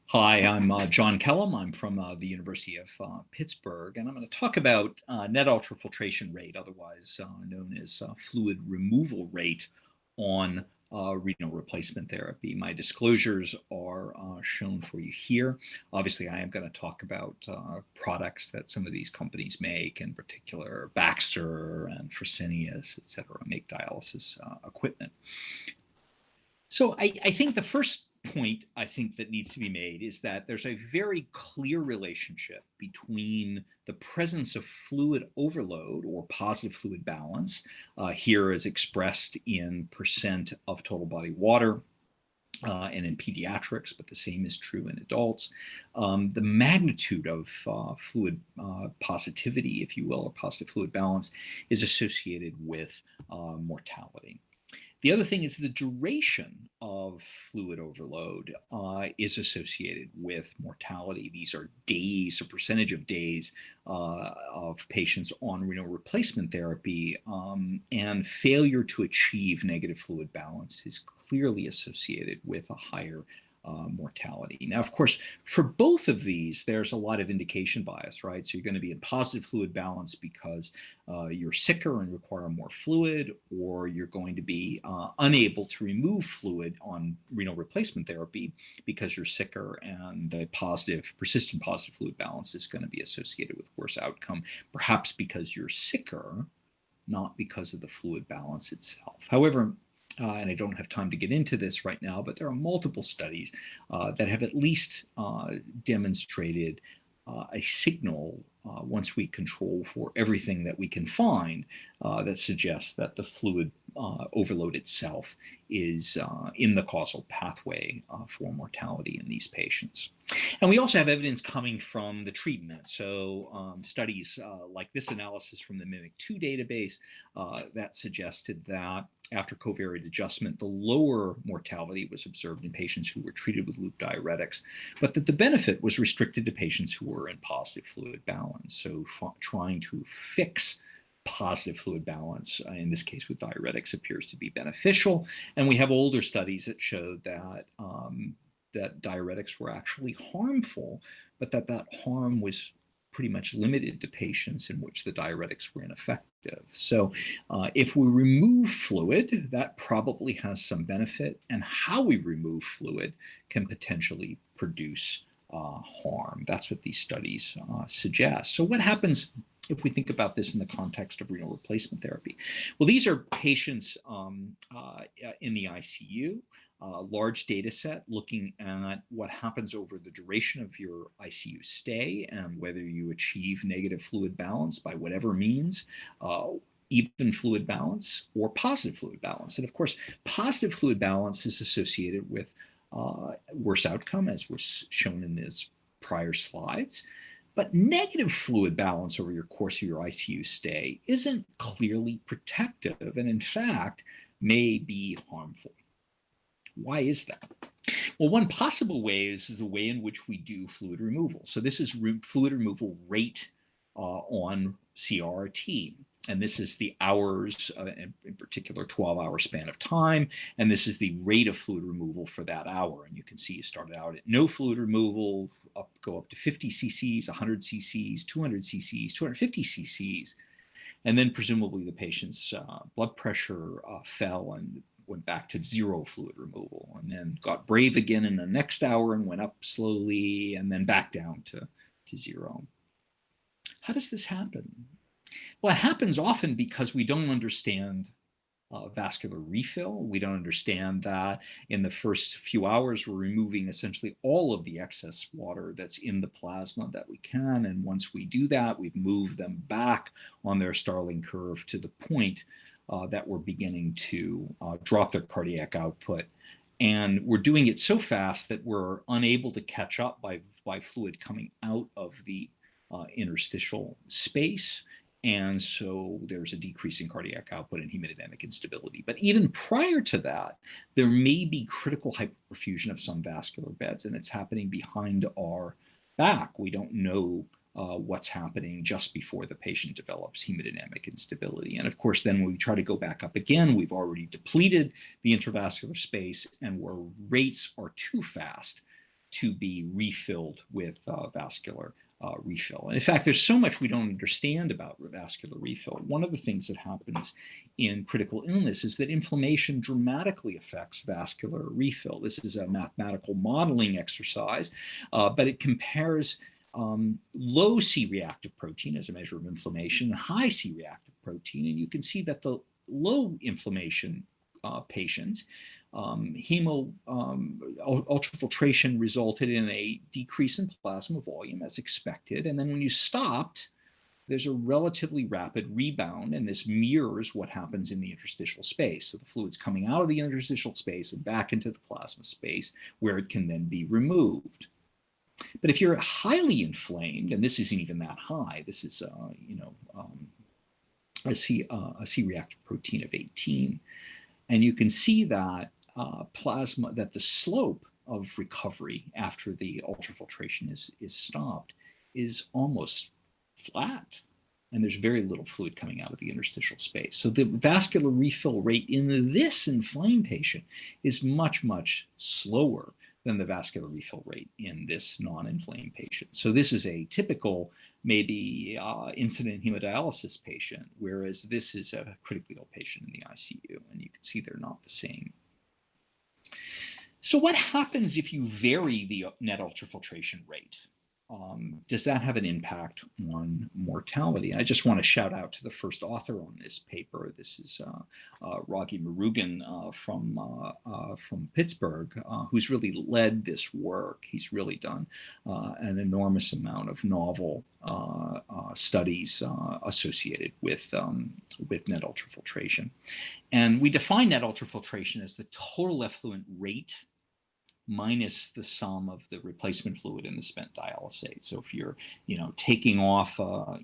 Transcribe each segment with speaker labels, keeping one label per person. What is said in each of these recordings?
Speaker 1: Hi, I'm John Kellum. I'm from the University of Pittsburgh, and I'm going to talk about net ultrafiltration rate, otherwise known as fluid removal rate on renal replacement therapy. My disclosures are shown for you here. Obviously, I am going to talk about products that some of these companies make, in particular Baxter and Fresenius, et cetera, make dialysis equipment. So I think the first point I think that needs to be made is that there's a very clear relationship between the presence of fluid overload or positive fluid balance, here as expressed in percent of total body water, and in pediatrics, but the same is true in adults. The magnitude of fluid positivity, if you will, or positive fluid balance, is associated with mortality. The other thing is the duration of fluid overload is associated with mortality. These are days, a percentage of days of patients on renal replacement therapy, and failure to achieve negative fluid balance is clearly associated with a higher mortality. Now, of course, for both of these, there's a lot of indication bias, right? So you're going to be in positive fluid balance because you're sicker and require more fluid, or you're going to be unable to remove fluid on renal replacement therapy because you're sicker, and the persistent positive fluid balance is going to be associated with worse outcome, perhaps because you're sicker, not because of the fluid balance itself. However, and I don't have time to get into this right now, but there are multiple studies that have at least demonstrated a signal once we control for everything that we can find that suggests that the fluid overload itself is in the causal pathway for mortality in these patients. And we also have evidence coming from the treatment. So studies like this analysis from the MIMIC-2 database that suggested that after covariate adjustment, the lower mortality was observed in patients who were treated with loop diuretics, but that the benefit was restricted to patients who were in positive fluid balance. So trying to fix positive fluid balance, in this case with diuretics, appears to be beneficial. And we have older studies that showed that that diuretics were actually harmful, but that harm was pretty much limited to patients in which the diuretics were ineffective. So if we remove fluid, that probably has some benefit, and how we remove fluid can potentially produce harm. That's what these studies suggest. So what happens if we think about this in the context of renal replacement therapy? Well, these are patients in the ICU, large data set looking at what happens over the duration of your ICU stay and whether you achieve negative fluid balance by whatever means, even fluid balance or positive fluid balance. And of course, positive fluid balance is associated with worse outcome, as was shown in these prior slides. But negative fluid balance over your course of your ICU stay isn't clearly protective, and in fact may be harmful. Why is that? Well, one possible way is the way in which we do fluid removal. So this is fluid removal rate on CRRT. And this is the hours, in particular 12-hour span of time, and this is the rate of fluid removal for that hour. And you can see you started out at no fluid removal, go up to 50 cc's, 100 cc's, 200 cc's, 250 cc's, and then presumably the patient's blood pressure fell and went back to zero fluid removal, and then got brave again in the next hour and went up slowly and then back down to zero. How does this happen? Well, it happens often because we don't understand vascular refill. We don't understand that in the first few hours, we're removing essentially all of the excess water that's in the plasma that we can. And once we do that, we've moved them back on their Starling curve to the point that we're beginning to drop their cardiac output. And we're doing it so fast that we're unable to catch up by fluid coming out of the interstitial space. And so there's a decrease in cardiac output and hemodynamic instability. But even prior to that, there may be critical hyperperfusion of some vascular beds, and it's happening behind our back. We don't know what's happening just before the patient develops hemodynamic instability. And of course, then when we try to go back up again, we've already depleted the intravascular space, and where rates are too fast to be refilled with vascular refill. And in fact, there's so much we don't understand about vascular refill. One of the things that happens in critical illness is that inflammation dramatically affects vascular refill. This is a mathematical modeling exercise, but it compares low C-reactive protein as a measure of inflammation and high C-reactive protein. And you can see that the low inflammation patients, ultrafiltration resulted in a decrease in plasma volume as expected. And then when you stopped, there's a relatively rapid rebound, and this mirrors what happens in the interstitial space. So the fluid's coming out of the interstitial space and back into the plasma space where it can then be removed. But if you're highly inflamed, and this isn't even that high, this is a C-reactive protein of 18, and you can see that that the slope of recovery after the ultrafiltration is stopped is almost flat, and there's very little fluid coming out of the interstitial space. So the vascular refill rate in this inflamed patient is much, much slower than the vascular refill rate in this non-inflamed patient. So this is a typical, maybe incident hemodialysis patient, whereas this is a critically ill patient in the ICU, and you can see they're not the same. So what happens if you vary the net ultrafiltration rate? Does that have an impact on mortality? I just want to shout out to the first author on this paper. This is Raghi Murugan from Pittsburgh, who's really led this work. He's really done an enormous amount of novel studies associated with net ultrafiltration. And we define net ultrafiltration as the total effluent rate minus the sum of the replacement fluid and the spent dialysate. So if you're, taking off, a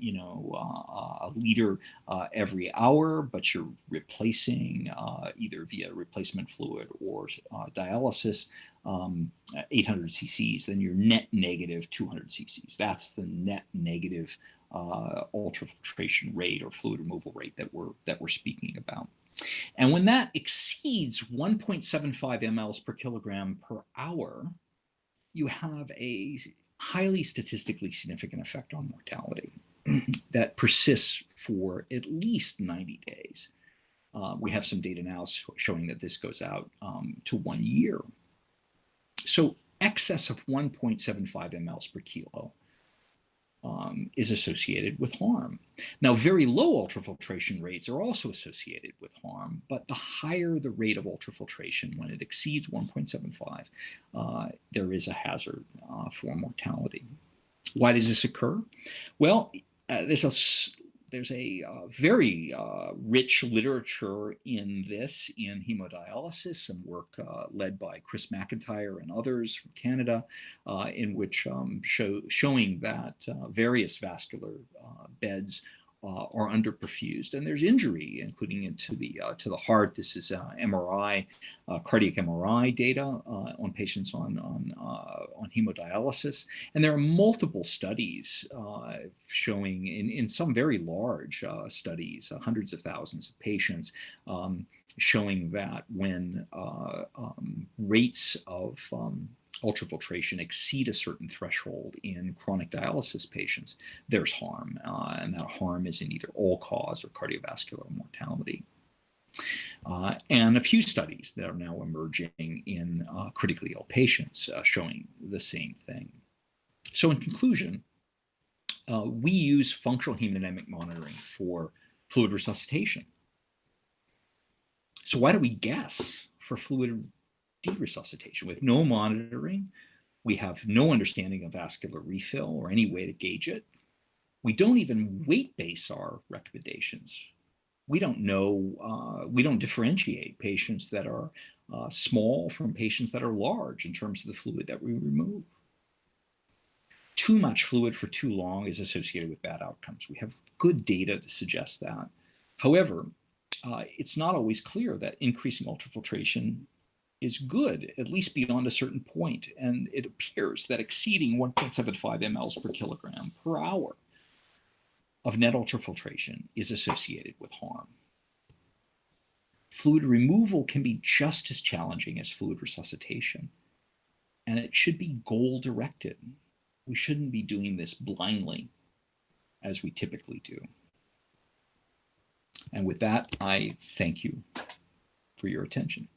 Speaker 1: liter every hour, but you're replacing either via replacement fluid or dialysis 800 cc's, then you're net negative 200 cc's. That's the net negative ultrafiltration rate or fluid removal rate that we're speaking about. And when that exceeds 1.75 mLs per kilogram per hour, you have a highly statistically significant effect on mortality that persists for at least 90 days. We have some data now showing that this goes out to 1 year. So excess of 1.75 mLs per kilo is associated with harm. Now, very low ultrafiltration rates are also associated with harm, but the higher the rate of ultrafiltration, when it exceeds 1.75, there is a hazard for mortality. Why does this occur? Well, there's a very rich literature in this in hemodialysis, some work led by Chris McIntyre and others from Canada, in which showing that various vascular beds are underperfused, and there's injury, including into the heart. This is MRI, cardiac MRI data on patients on hemodialysis, and there are multiple studies showing in some very large studies, hundreds of thousands of patients, showing that when rates of ultrafiltration exceed a certain threshold in chronic dialysis patients, there's harm, and that harm is in either all-cause or cardiovascular mortality. And a few studies that are now emerging in critically ill patients showing the same thing. So in conclusion, we use functional hemodynamic monitoring for fluid resuscitation. So why do we guess for fluid deresuscitation? With no monitoring, we have no understanding of vascular refill or any way to gauge it. We don't even weight base our recommendations. We don't know, we don't differentiate patients that are small from patients that are large in terms of the fluid that we remove. Too much fluid for too long is associated with bad outcomes. We have good data to suggest that. However, it's not always clear that increasing ultrafiltration is good, at least beyond a certain point. And it appears that exceeding 1.75 mLs per kilogram per hour of net ultrafiltration is associated with harm. Fluid removal can be just as challenging as fluid resuscitation. and it should be goal directed. We shouldn't be doing this blindly as we typically do. And with that, I thank you for your attention.